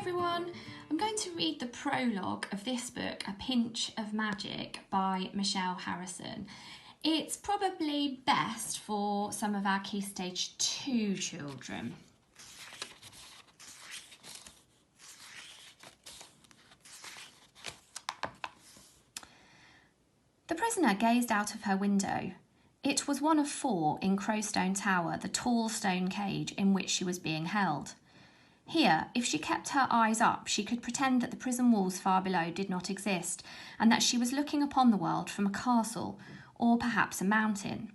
everyone, I'm going to read the prologue of this book, A Pinch of Magic by Michelle Harrison. It's probably best for some of our Key Stage 2 children. The prisoner gazed out of her window. It was one of 4 in Crowstone Tower, the tall stone cage in which she was being held. Here, if she kept her eyes up, she could pretend that the prison walls far below did not exist, and that she was looking upon the world from a castle, or perhaps a mountain.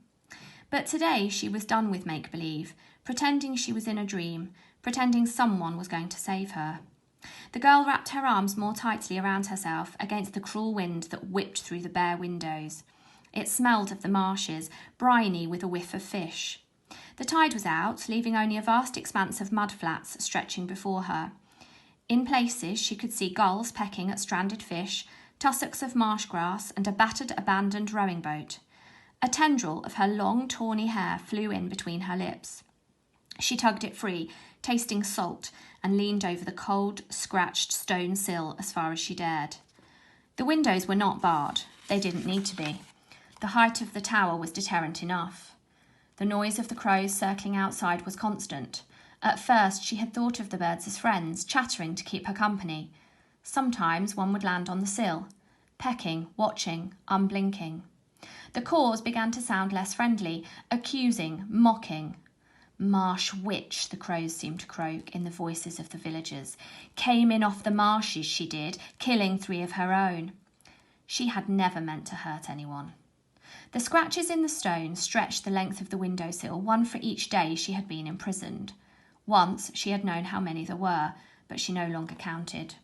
But today she was done with make-believe, pretending she was in a dream, pretending someone was going to save her. The girl wrapped her arms more tightly around herself against the cruel wind that whipped through the bare windows. It smelled of the marshes, briny with a whiff of fish. The tide was out, leaving only a vast expanse of mudflats stretching before her. In places she could see gulls pecking at stranded fish, tussocks of marsh grass, and a battered, abandoned rowing boat. A tendril of her long, tawny hair flew in between her lips. She tugged it free, tasting salt, and leaned over the cold, scratched stone sill as far as she dared. The windows were not barred. They didn't need to be. The height of the tower was deterrent enough. The noise of the crows circling outside was constant. At first she had thought of the birds as friends, chattering to keep her company. Sometimes one would land on the sill, pecking, watching, unblinking. The caws began to sound less friendly, accusing, mocking. "Marsh witch," the crows seemed to croak in the voices of the villagers. "Came in off the marshes, she did, killing 3 of her own." She had never meant to hurt anyone. The scratches in the stone stretched the length of the windowsill, one for each day she had been imprisoned. Once she had known how many there were, but she no longer counted.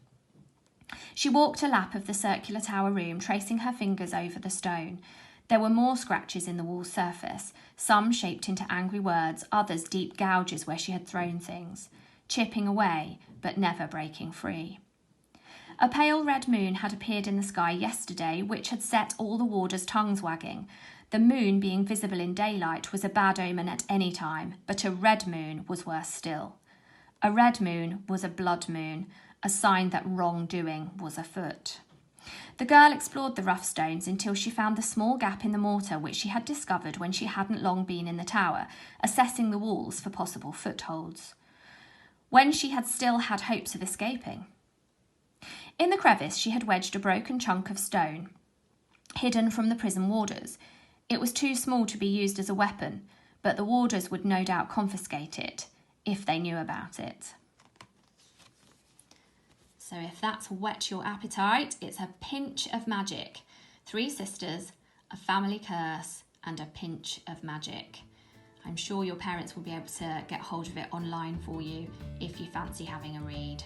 She walked a lap of the circular tower room, tracing her fingers over the stone. There were more scratches in the wall surface, some shaped into angry words, others deep gouges where she had thrown things, chipping away, but never breaking free. A pale red moon had appeared in the sky yesterday, which had set all the warders' tongues wagging. The moon being visible in daylight was a bad omen at any time, but a red moon was worse still. A red moon was a blood moon, a sign that wrongdoing was afoot. The girl explored the rough stones until she found the small gap in the mortar which she had discovered when she hadn't long been in the tower, assessing the walls for possible footholds. When she had still had hopes of escaping. In the crevice she had wedged a broken chunk of stone, hidden from the prison warders. It was too small to be used as a weapon, but the warders would no doubt confiscate it, if they knew about it. So if that's whet your appetite, it's A Pinch of Magic. 3 sisters, a family curse, and a pinch of magic. I'm sure your parents will be able to get hold of it online for you if you fancy having a read.